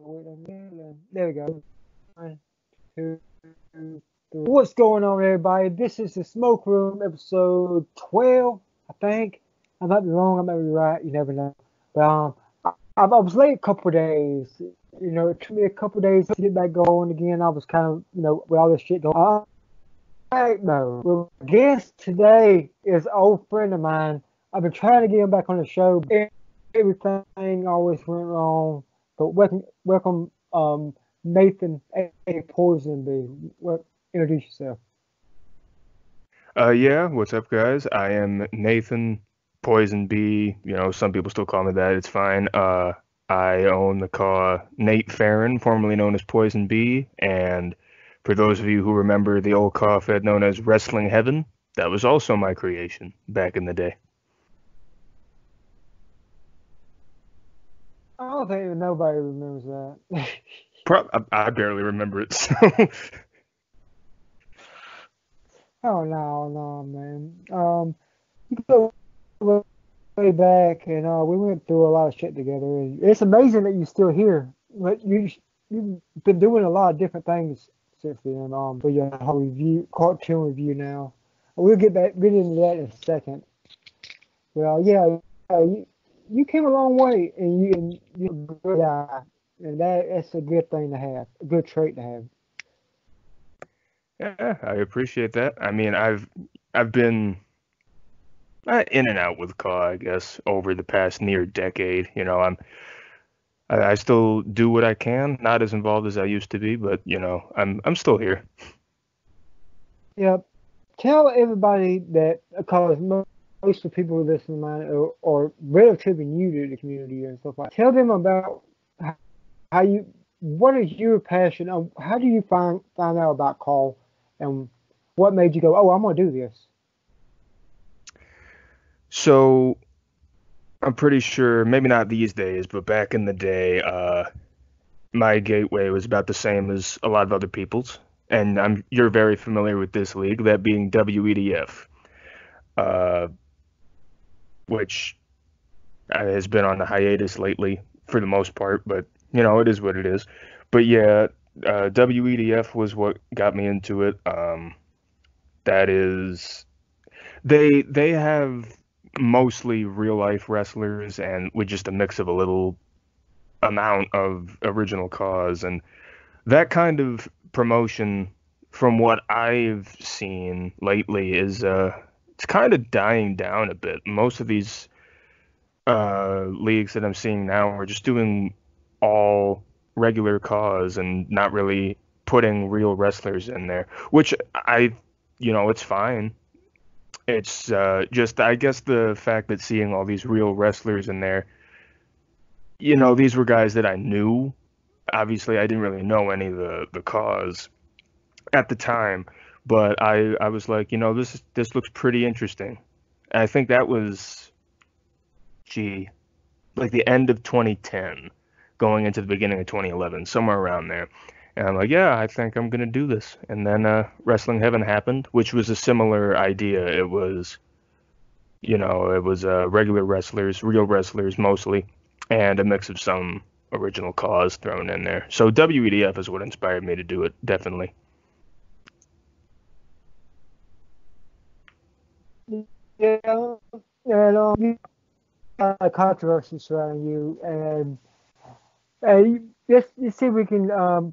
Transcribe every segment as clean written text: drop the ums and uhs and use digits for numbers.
There we go. 1, 2, 3. What's going on, everybody? This is the Smoke Room, episode 12, I think. I might be wrong, I might be right. You never know. But I was late a couple of days. It took me a couple of days to get back going again. I was kind of, with all this shit going on. No. Well, guest today is an old friend of mine. I've been trying to get him back on the show, but everything always went wrong. But welcome, Nathan, a Poison Bee. Introduce yourself. Yeah, what's up, guys? I am Nathan Poison Bee. Some people still call me that. It's fine. I own the car Nate Farron, formerly known as Poison Bee, and for those of you who remember the old car fed known as Wrestling Heaven, that was also my creation back in the day. I don't think nobody remembers that. I barely remember it, so Oh no, man. You go way back, and we went through a lot of shit together. And it's amazing that you're still here. But you've been doing a lot of different things since then. For your whole cartoon review now. We'll get into that in a second. Well, yeah, you came a long way, and you're a good guy, and that's a good thing to have, a good trait to have. yeah, I appreciate that. I mean, I've been in and out with car, I guess, over the past near decade. I still do what I can, not as involved as I used to be, but I'm still here. Yep. Tell everybody that, because most of the people who listen to mine are relatively new to the community and stuff like that. Tell them about how what is your passion? How do you find out about call, and what made you go, oh, I'm gonna do this? So I'm pretty sure, maybe not these days, but back in the day, my gateway was about the same as a lot of other people's, and you're very familiar with this league, that being WEDF, uh, which has been on the hiatus lately for the most part, but it is what it is. But yeah, WEDF was what got me into it. That is, they have mostly real life wrestlers and with just a mix of a little amount of original cause, and that kind of promotion, from what I've seen lately, is it's kind of dying down a bit. Most of these leagues that I'm seeing now are just doing all regular cause and not really putting real wrestlers in there, which it's fine. It's just, I guess, the fact that seeing all these real wrestlers in there, these were guys that I knew. Obviously, I didn't really know any of the cause at the time, but I was like, this looks pretty interesting. And I think that was, gee, like the end of 2010, going into the beginning of 2011, somewhere around there. And I'm like, yeah, I think I'm gonna do this. And then Wrestling Heaven happened, which was a similar idea. It was regular wrestlers, real wrestlers mostly, and a mix of some original cause thrown in there. So WEDF is what inspired me to do it, definitely. Yeah, and controversy surrounding you, and let's see if we can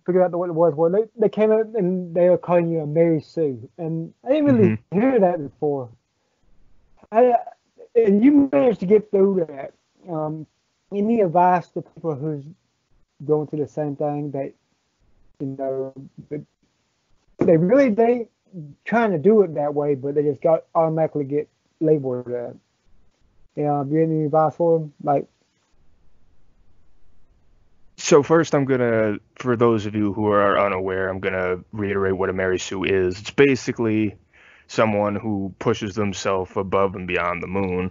figure out what it was. Well, they came out and they were calling you a Mary Sue, and I didn't Hmm. really hear that before. I and you managed to get through that. Um, any advice to people who's going through the same thing, that you know that they trying to do it that way, but they just got automatically get labeled that. Do you have any advice for them? Like, So first, for those of you who are unaware, I'm gonna reiterate what a Mary Sue is. It's basically someone who pushes themselves above and beyond the moon,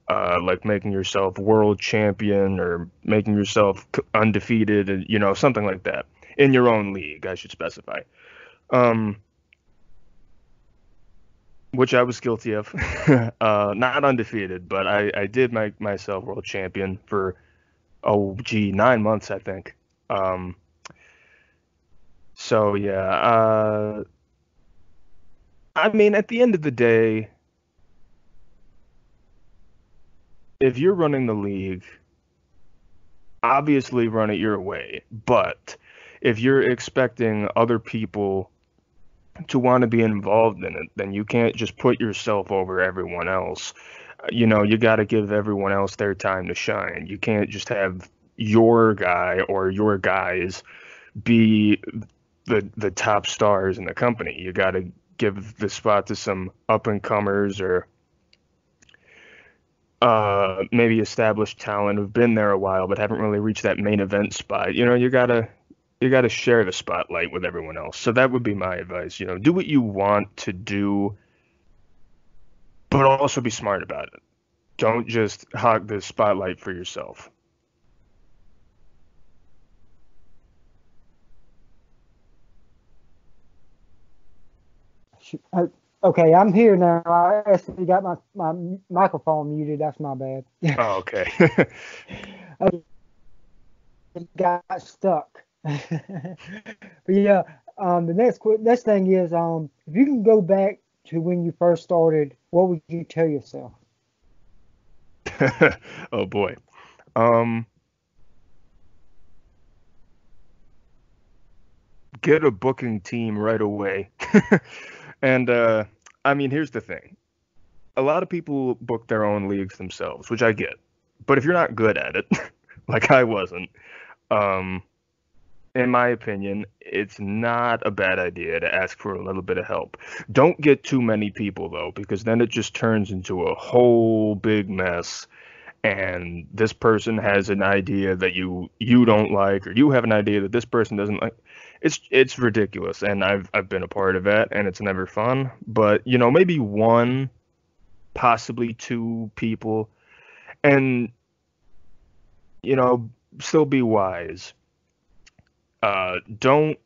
like making yourself world champion or making yourself undefeated, and something like that in your own league, I should specify. Um, which I was guilty of. Not undefeated, but I did make myself world champion for, oh gee, 9 months, I think. Um, so yeah, I mean, at the end of the day, if you're running the league, obviously run it your way. But if you're expecting other people to want to be involved in it, then you can't just put yourself over everyone else. You got to give everyone else their time to shine. You can't just have your guy or your guys be the top stars in the company. You got to give the spot to some up and comers or maybe established talent who've been there a while but haven't really reached that main event spot. You gotta share the spotlight with everyone else. So that would be my advice. Do what you want to do, but also be smart about it. Don't just hog the spotlight for yourself. Okay, I'm here now. I actually got my microphone muted. That's my bad. Oh, okay. I got stuck. But yeah, the next thing is, if you can go back to when you first started, what would you tell yourself? Oh boy. Um, get a booking team right away. And I mean, here's the thing. A lot of people book their own leagues themselves, which I get. But if you're not good at it, like I wasn't, um, in my opinion, it's not a bad idea to ask for a little bit of help. Don't get too many people though, because then it just turns into a whole big mess. And this person has an idea that you don't like, or you have an idea that this person doesn't like. It's ridiculous, and I've been a part of that, and it's never fun. But maybe one, possibly two people, and you know, still be wise. Don't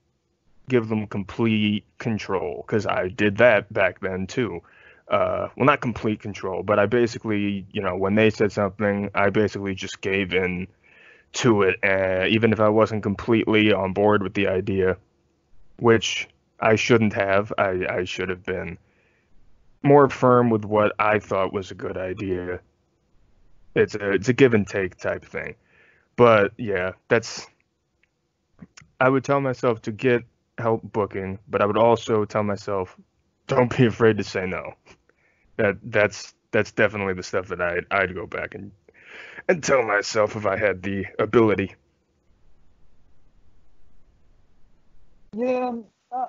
give them complete control because I did that back then too. Well, not complete control, but I basically, when they said something, I basically just gave in to it, even if I wasn't completely on board with the idea, which I shouldn't have. I should have been more firm with what I thought was a good idea. It's a give and take type thing. But yeah, I would tell myself to get help booking, but I would also tell myself don't be afraid to say no. That's definitely the stuff that I'd go back and tell myself if I had the ability. Yeah, I,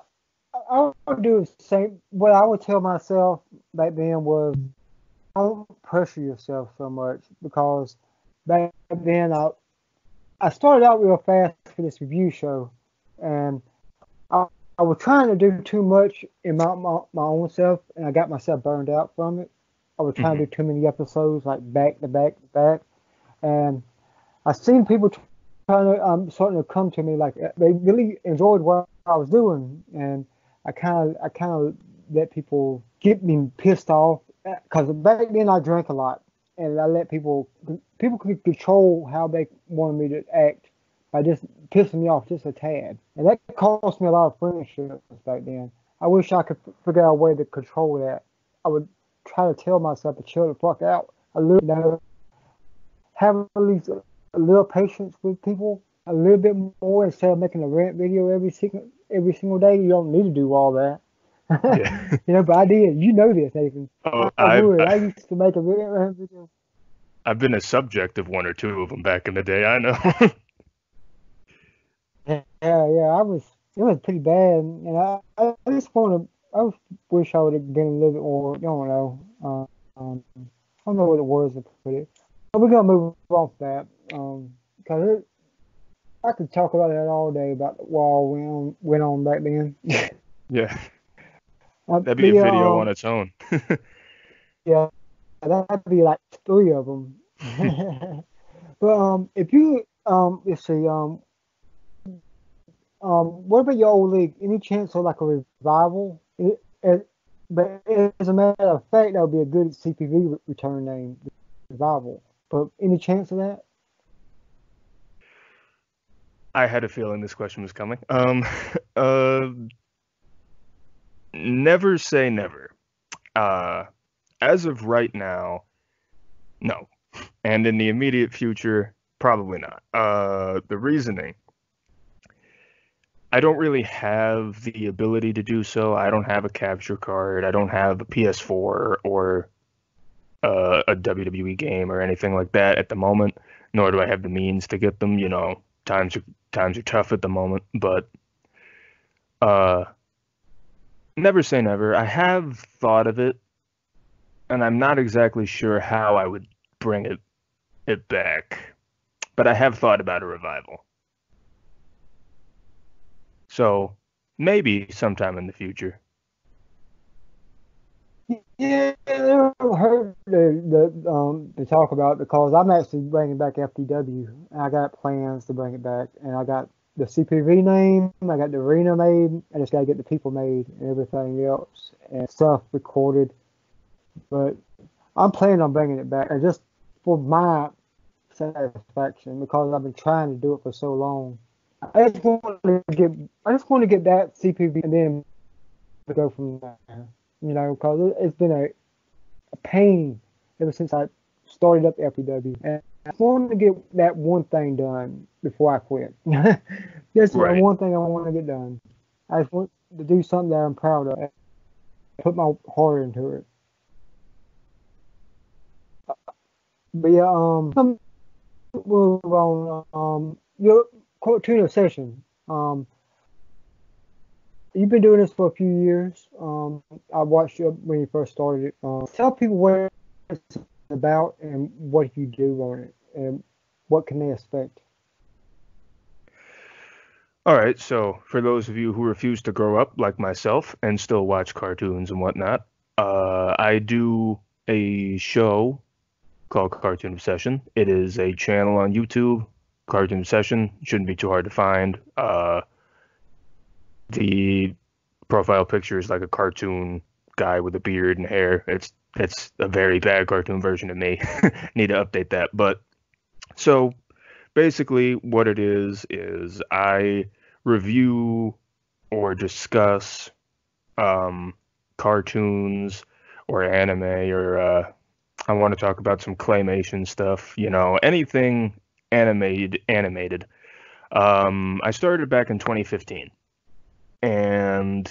I would do the same. What I would tell myself back then was, don't pressure yourself so much, because back then I started out real fast for this review show, and I, I was trying to do too much in my own self, and I got myself burned out from it. I was trying Hmm. to do too many episodes, like back to back to back, and I seen people trying to starting to come to me like they really enjoyed what I was doing, and I kind of let people get me pissed off, because back then I drank a lot, and I let people could control how they wanted me to act by just pissing me off just a tad, and that cost me a lot of friendships back then. I wish I could figure out a way to control that. I would try to tell myself to chill the fuck out a little, have at least a little patience with people a little bit more, instead of making a rant video every single day. You don't need to do all that. Yeah. But I did. You know this, Nathan. Oh, I would. I used to make a rant video. I've been a subject of one or two of them back in the day. I know. Yeah, yeah. It was pretty bad, and I just want to. I wish I would have been a little bit more. I don't know. I don't know what the words to put it. But we're gonna move off that. Because I could talk about that all day, about what all went on back then. Yeah, that'd be a The video on its own. Yeah, that'd be like three of them. But if you let's see, what about your old league? Any chance of like a revival? But as a matter of fact, that would be a good CPV return name, revival. But any chance of that? I had a feeling this question was coming. Uh, never say never. Uh, as of right now, no. And in the immediate future, probably not. The reasoning, I don't really have the ability to do so. I don't have a capture card. I don't have a PS4 or a WWE game or anything like that at the moment. Nor do I have the means to get them. Times are tough at the moment. But uh, never say never. I have thought of it, and I'm not exactly sure how I would bring it back. But I have thought about a revival. So maybe sometime in the future. Yeah, it hurt to talk about because I'm actually bringing back FTW. I got plans to bring it back, and I got the CPV name, I got the arena made, I just got to get the people made and everything else and stuff recorded. But I'm planning on bringing it back, and just for my satisfaction because I've been trying to do it for so long. I just want to get, I just want to get that CPV and then go from there. Because it's been a pain ever since I started up FPW. And I want to get that one thing done before I quit. That's the Right. one thing I want to get done. I just want to do something that I'm proud of. Put my heart into it. But yeah, move on. Your cartoon obsession. You've been doing this for a few years. I watched you when you first started it. Tell people what it's about and what you do on it, and what can they expect. All right. So for those of you who refuse to grow up like myself and still watch cartoons and whatnot, I do a show called Cartoon Obsession. It is a channel on YouTube. Cartoon Obsession shouldn't be too hard to find. The profile picture is like a cartoon guy with a beard and hair. It's a very bad cartoon version of me. Need to update that. But so basically, what it is I review or discuss um, cartoons or anime or I want to talk about some claymation stuff. Anything animated. I started back in 2015, and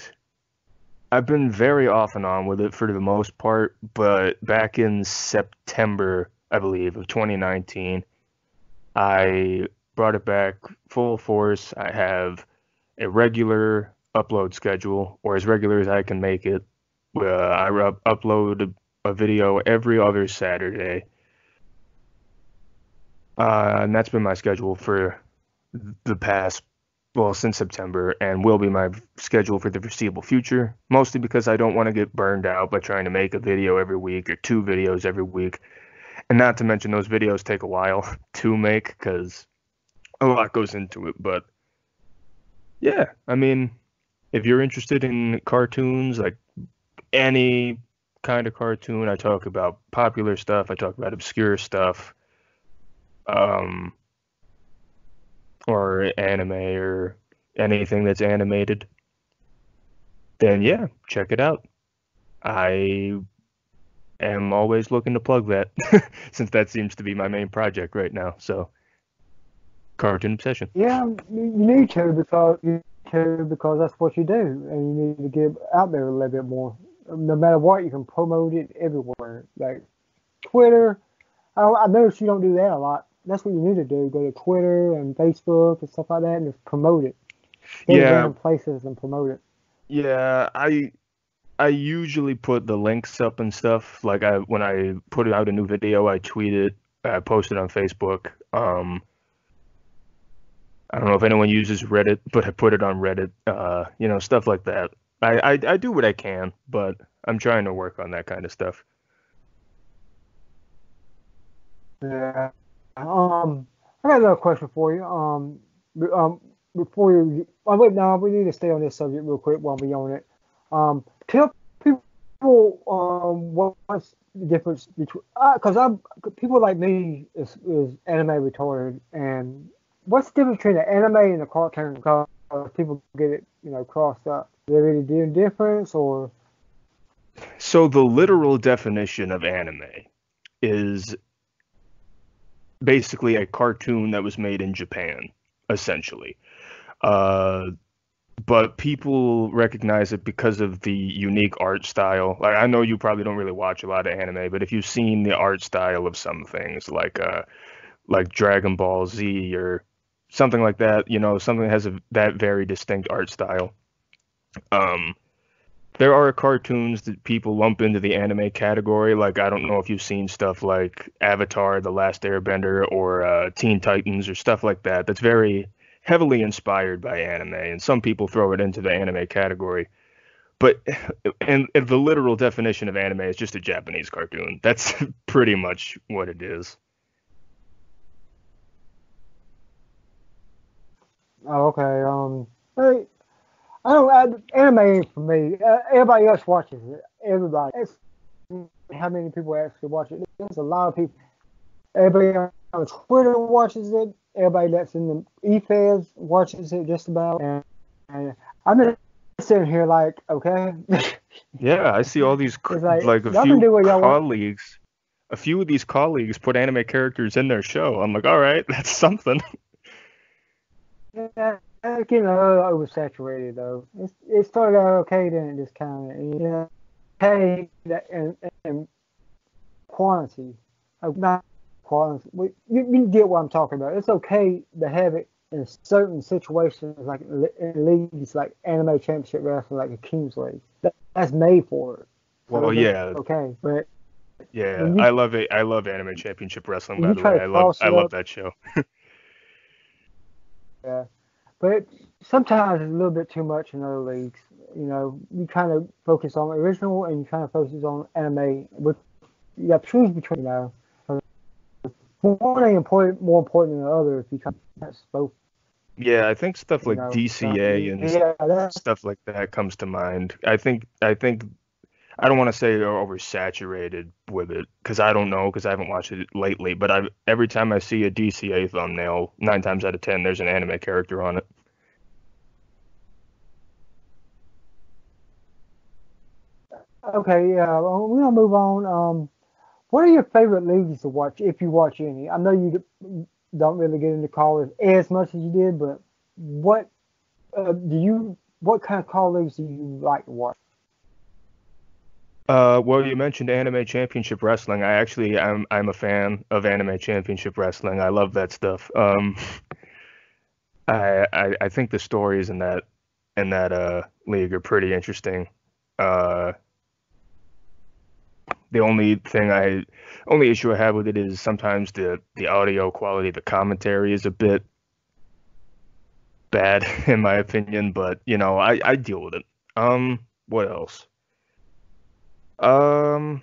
I've been very off and on with it for the most part. But back in September, I believe, of 2019. I brought it back full force. I have a regular upload schedule, or as regular as I can make it. I upload a video every other Saturday, and that's been my schedule for the past, well, since September, and will be my schedule for the foreseeable future. Mostly because I don't want to get burned out by trying to make a video every week or two videos every week, and not to mention those videos take a while to make because a lot goes into it. But yeah, I mean, if you're interested in cartoons, like any kind of cartoon, I talk about popular stuff, I talk about obscure stuff, um, or anime or anything that's animated, then yeah, check it out. I am always looking to plug that since that seems to be my main project right now. So, Cartoon Obsession. Yeah, you need to because that's what you do, and you need to get out there a little bit more. No matter what, you can promote it everywhere, like Twitter. I noticed you don't do that a lot. That's what you need to do. Go to Twitter and Facebook and stuff like that, and just promote it. Go to Yeah, random places and promote it. yeah, I usually put the links up and stuff. Like when I put out a new video, I tweet it, I post it on Facebook. I don't know if anyone uses Reddit, but I put it on Reddit. Stuff like that. I do what I can, but I'm trying to work on that kind of stuff. Yeah. I got another question for you. Before you, oh, wait, no, we need to stay on this subject real quick while we on it. Tell people what's the difference between because I'm people like me is anime retarded, and what's the difference between the anime and the cartoon? Because people get it, crossed up. Is there any difference, or? So the literal definition of anime is basically a cartoon that was made in Japan, essentially. Uh, but people recognize it because of the unique art style. Like I know you probably don't really watch a lot of anime, but if you've seen the art style of some things like Dragon Ball Z or something like that, something that has that very distinct art style. Um, there are cartoons that people lump into the anime category. Like I don't know if you've seen stuff like Avatar: The Last Airbender or Teen Titans or stuff like that. That's very heavily inspired by anime, and some people throw it into the anime category. But and the literal definition of anime is just a Japanese cartoon. That's pretty much what it is. Oh, okay. Hey, I don't. Anime ain't for me. Everybody else watches it. Everybody. It's how many people actually watch it. There's a lot of people. Everybody on Twitter watches it. Everybody that's in the e-feds watches it just about. And I'm just sitting here like, okay. Yeah, I see all these It's like like y'all can do what y'all want. a few of these colleagues put anime characters in their show. I'm like, all right, that's something. Yeah, it's getting a little oversaturated though. It started out okay, then it just kind of okay that and quantity, not quality. You get what I'm talking about. It's okay to have it in certain situations, like in leagues like Anime Championship Wrestling, like a King's League. That's made for it. So Well, yeah, okay, but yeah, when you I love Anime Championship Wrestling, when by you the try way. to cross I it love up, that show. yeah. But sometimes it's a little bit too much in other leagues. You kind of focus on original and you kind of focus on anime. Which you got to choose between, one ain't more important than the other if you kind of both, Yeah, I think stuff like So DCA and yeah, that's stuff like that comes to mind. I think I don't want to say they're oversaturated with it because I don't know because I haven't watched it lately. But every time I see a DCA thumbnail, 9 times out of 10, there's an anime character on it. okay. Yeah, well, we're gonna move on. What are your favorite leagues to watch if you watch any? I know you don't really get into college as much as you did, but what do you? What kind of college leagues do you like to watch? Well, you mentioned Anime Championship Wrestling. I'm a fan of Anime Championship Wrestling. I love that stuff. I think the stories in that league are pretty interesting. Uh, the only issue I have with it is sometimes the audio quality, the commentary is a bit bad in my opinion, but I deal with it. What else? Um,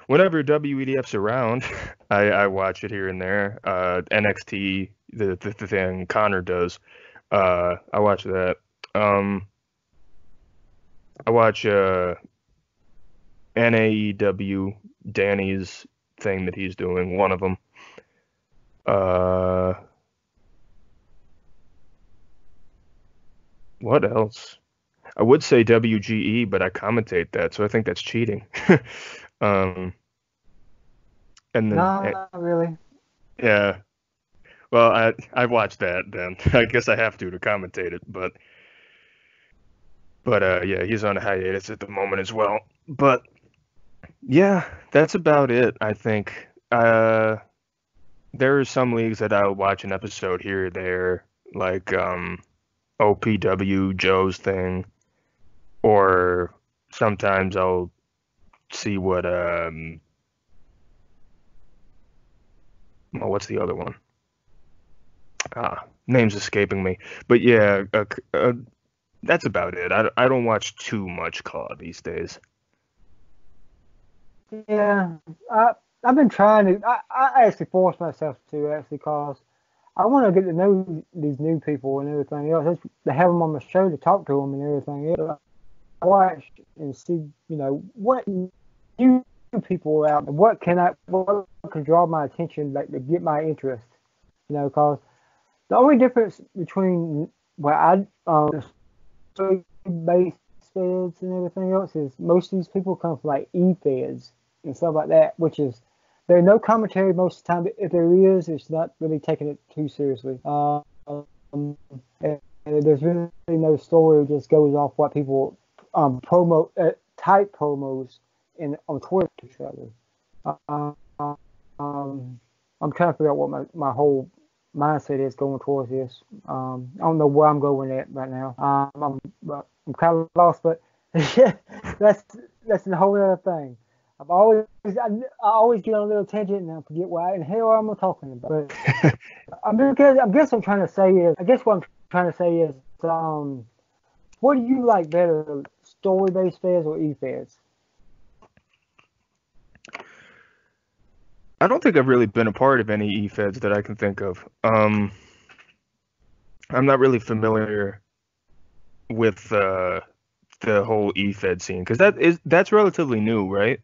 Whenever WEDF's around, I watch it here and there. NXT, the thing Connor does, I watch that. Um, I watch NAEW, Danny's thing that he's doing, one of them. Uh, what else? I would say WGE, but I commentate that, so I think that's cheating. Um, and then No, not really. yeah, well, I watched that then. I guess I have to commentate it, but yeah, he's on a hiatus at the moment as well. But yeah, that's about it, I think. There are some leagues that I'll watch an episode here or there, like OPW Joe's thing, or sometimes I'll see what what's the other one? Name's escaping me. But yeah, that's about it. I don't watch too much COD these days. Yeah, I've been trying to. I actually forced myself to actually cause I want to get to know these new people and everything else. To have them on the show to talk to them and everything else. Watch and see, what new people are out. What can draw my attention, like to get my interest. Because the only difference between what story-based feds and everything else is most of these people come from like e-feds and stuff like that, which is there's no commentary most of the time. But if there is, it's not really taking it too seriously. And there's really no story. It just goes off what people type promos on Twitter to each other. I'm trying to figure out what my whole mindset is going towards this. I don't know where I'm going at right now. I'm kind of lost, but that's a whole other thing. I always get on a little tangent and I forget why in hell I'm talking about. But I guess what I'm trying to say is, what do you like better, story-based feds or e-feds? I don't think I've really been a part of any e-feds that I can think of. I'm not really familiar with the whole e-fed scene because that's relatively new, right?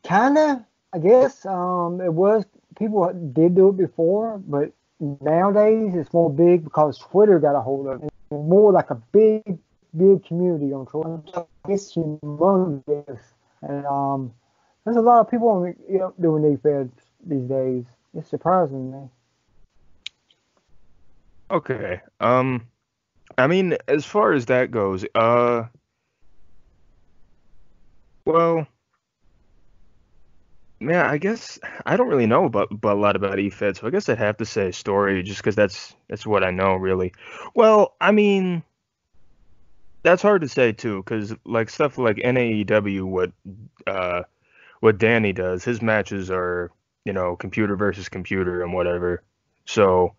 Kinda, I guess. It was people did do it before, but nowadays it's more big because Twitter got a hold of it. It's more like a big community on Twitter. It's humongous, and there's a lot of people doing these feds these days. It's surprising me. Okay. I mean, as far as that goes, well, yeah, I guess I don't really know about a lot about e-fed, so I guess I'd have to say story just because that's what I know really. Well, I mean, that's hard to say too, because like stuff like NAEW, what Danny does, his matches are, computer versus computer and whatever. So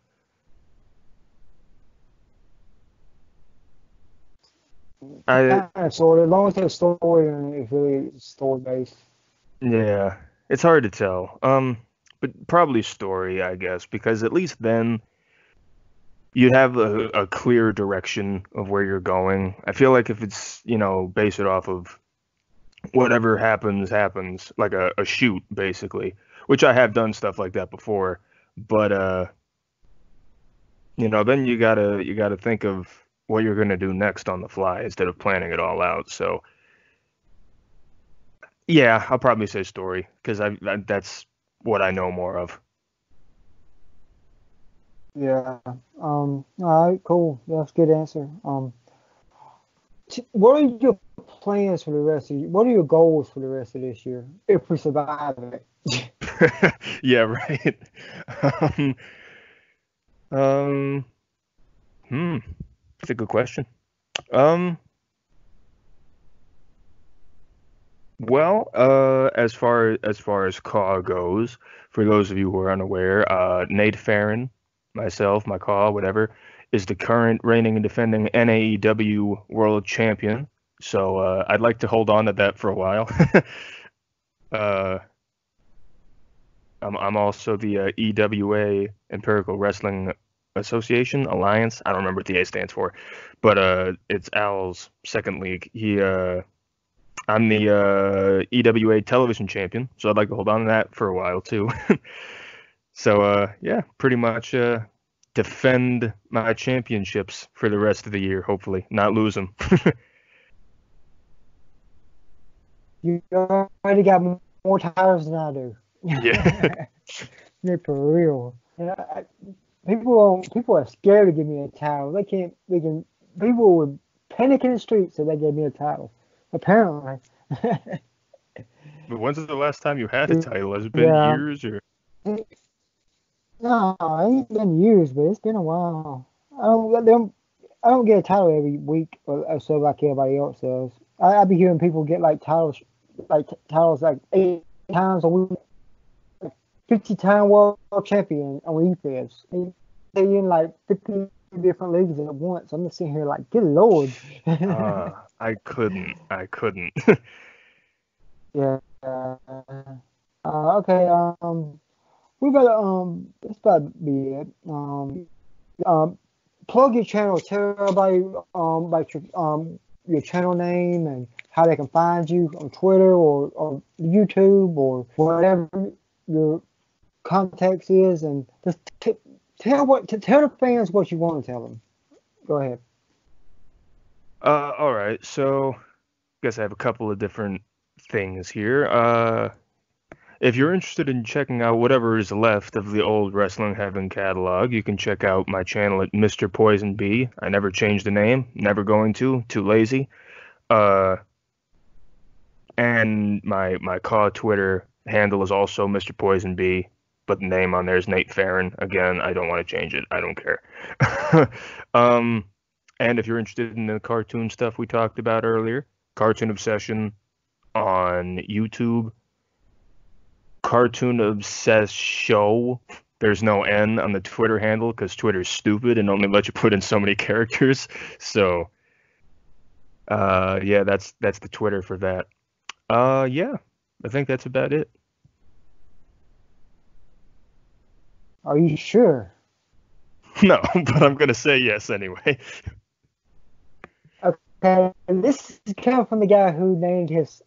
I Kind of sort of, as long as there's story and it's really story based. yeah, it's hard to tell. But probably story, I guess, because at least then you'd have a clear direction of where you're going. I feel like if it's, base it off of whatever happens, like a shoot, basically, which I have done stuff like that before, but then you gotta think of what you're gonna do next on the fly instead of planning it all out. So yeah, I'll probably say story because that's what I know more of. Yeah. All right. Cool. That's a good answer. What are your plans for the rest of you? What are your goals for the rest of this year if we survive it? Yeah, right. Um, um, that's a good question. Um, well, as far as CAW goes, for those of you who are unaware, Nate Farron, myself, my CAW, whatever, is the current reigning and defending NAEW World Champion. So I'd like to hold on to that for a while. uh, I'm also the EWA Empirical Wrestling Association Alliance. I don't remember what the A stands for, but it's Al's second league. I'm the EWA Television Champion, so I'd like to hold on to that for a while too. So yeah, pretty much defend my championships for the rest of the year. Hopefully, not lose them. You already got more titles than I do. Yeah. Yeah, for real. People are scared to give me a title. They can't. They can. People would panic in the streets if they gave me a title. Apparently. But when's the last time you had a title? Has it been Yeah. years or? No, it ain't been years, but it's been a while. I don't get a title every week or so like everybody else does. I be hearing people get titles like 8 times a week, 50-time world champion on e-feds. They in like 50 different leagues at once. I'm just sitting here like, good lord. I couldn't. Yeah. Okay. We better That's about to be it. Um, plug your channel. Tell everybody about your channel name and how they can find you on Twitter or YouTube or whatever your context is, and just tell the fans what you want to tell them. Go ahead. All right. So, I guess I have a couple of different things here. If you're interested in checking out whatever is left of the old Wrestling Heaven catalog, you can check out my channel at Mr. Poison B. I never changed the name, never going to, too lazy. And my CAW Twitter handle is also Mr. Poison B, but the name on there is Nate Farron. Again, I don't want to change it. I don't care. And if you're interested in the cartoon stuff we talked about earlier, Cartoon Obsession on YouTube. Cartoon Obsessed Show. There's no N on the Twitter handle because Twitter's stupid and only lets you put in so many characters. So, yeah, that's the Twitter for that. Yeah, I think that's about it. Are you sure? No, but I'm gonna say yes anyway. Okay, this is coming from the guy who named his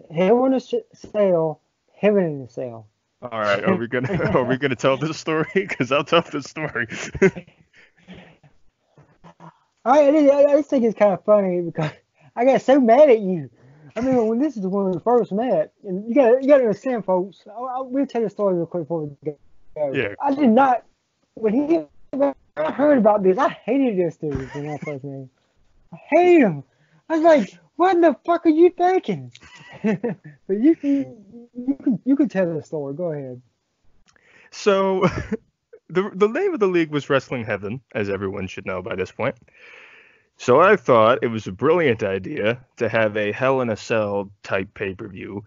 Hell in a Cell, Heaven in a Cell. All right, are we gonna tell this story? Because I'll tell this story. I just think it's kind of funny because I got so mad at you. I mean, when this is when we first met, and you got to understand, folks. We'll tell the story real quick before we go. Yeah. I did not. When I heard about this, I hated this dude when I first met him. I hate him. I was like, what the fuck are you thinking? But you can tell the story. Go ahead. So, the name of the league was Wrestling Heaven, as everyone should know by this point. So I thought it was a brilliant idea to have a Hell in a Cell type pay-per-view,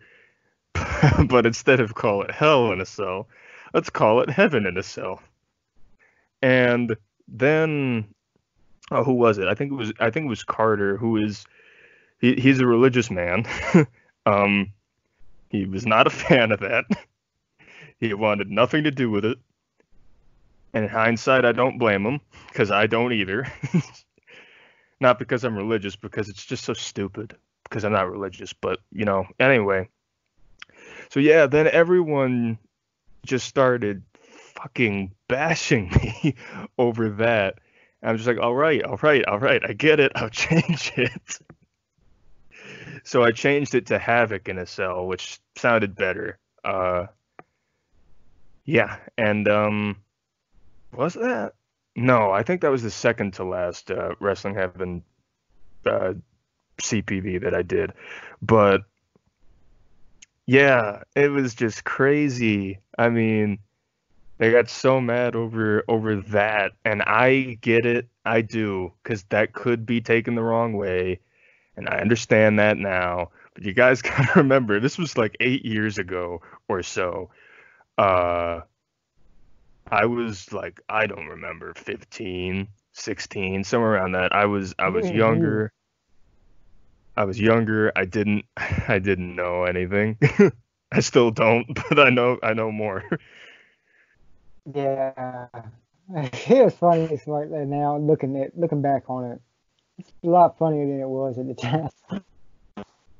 but instead of call it Hell in a Cell, let's call it Heaven in a Cell. And then, who was it? I think it was Carter, who is he's a religious man. He was not a fan of that. He wanted nothing to do with it. And in hindsight, I don't blame him, because I don't either. Not because I'm religious, because it's just so stupid. Because I'm not religious, but, anyway. So yeah, then everyone just started fucking bashing me over that. And I'm just like, all right, I get it, I'll change it. So I changed it to Havoc in a Cell, which sounded better. Yeah, and was that? No, I think that was the second to last Wrestling Heaven CPV that I did. But yeah, it was just crazy. I mean, they got so mad over that, and I get it. I do, because that could be taken the wrong way, and I understand that now. But you guys gotta remember, this was like 8 years ago or so. I was like, I don't remember, 15, 16, somewhere around that. I was younger. I was younger. I didn't know anything. I still don't, but I know more. Yeah, it was funny. It's like that now. Looking back on it, it's a lot funnier than it was at the time.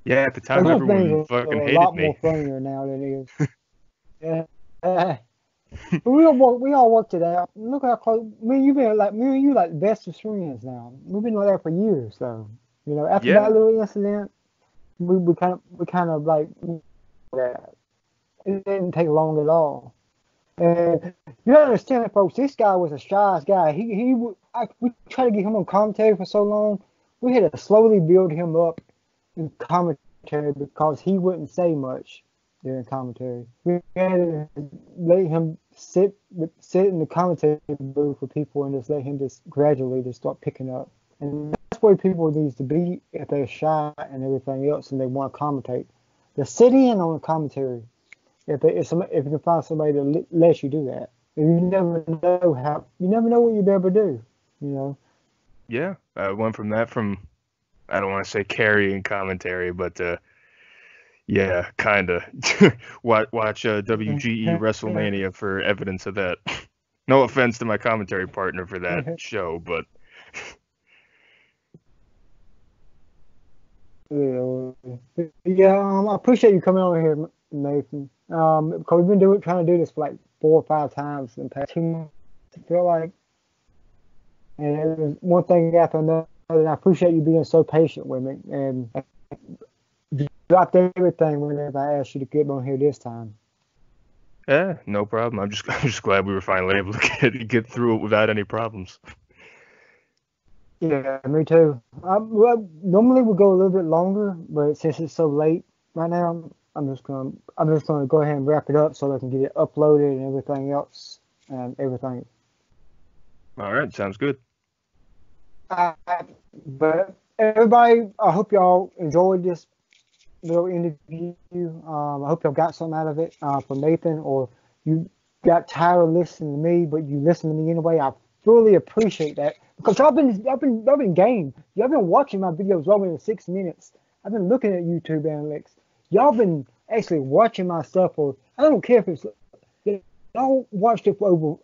Yeah, at the time everyone fucking hated me. A lot more funnier now than it is. Yeah. But we all worked it out. Look how close me and you like best of friends now. We've been like that for years. So after that little incident, we kind of like that. It didn't take long at all. And you gotta understand, folks. This guy was a shy guy. We tried to get him on commentary for so long. We had to slowly build him up in commentary because he wouldn't say much during commentary. We had to let him sit in the commentary booth with people and just let him just gradually just start picking up. And that's where people need to be if they're shy and everything else and they want to commentate. They're sitting in on the commentary. If you can find somebody that lets you do that, you never know what you'd ever do. Yeah, I went from that I don't want to say carrying commentary, but yeah, kinda. Watch WGE WrestleMania for evidence of that. No offense to my commentary partner for that show, but Yeah, I appreciate you coming over here, Nathan. Because we've been trying to do this for like 4 or 5 times in the past 2 months. I feel like, and it was one thing after another. And I appreciate you being so patient with me and you dropped everything whenever I asked you to get on here this time. Yeah, no problem. I'm just glad we were finally able to get through it without any problems. Yeah, me too. Well, normally we go a little bit longer, but since it's so late right now, I'm just gonna go ahead and wrap it up so I can get it uploaded and everything else and everything. All right, sounds good. Uh, but everybody, I hope y'all enjoyed this little interview. I hope y'all got something out of it from Nathan, or you got tired of listening to me, but you listen to me anyway. I fully appreciate that because y'all been game. Y'all been watching my videos longer than 6 minutes. I've been looking at YouTube analytics. Y'all been actually watching my stuff, or I don't care if it's y'all watched it for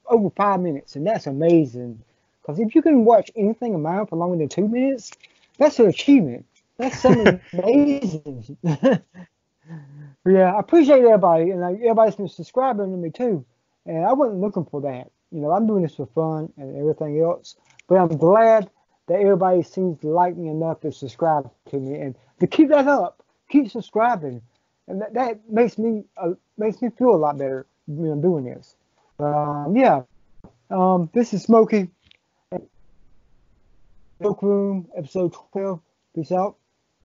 over 5 minutes, and that's amazing. Because if you can watch anything of mine for longer than 2 minutes, that's an achievement. That's something amazing. Yeah, I appreciate everybody, and like, everybody's been subscribing to me too. And I wasn't looking for that. I'm doing this for fun and everything else. But I'm glad that everybody seems to like me enough to subscribe to me and to keep that up. Keep subscribing, and that makes me feel a lot better doing this. Yeah. This is Smokey. Smoke Room, episode 12. Peace out.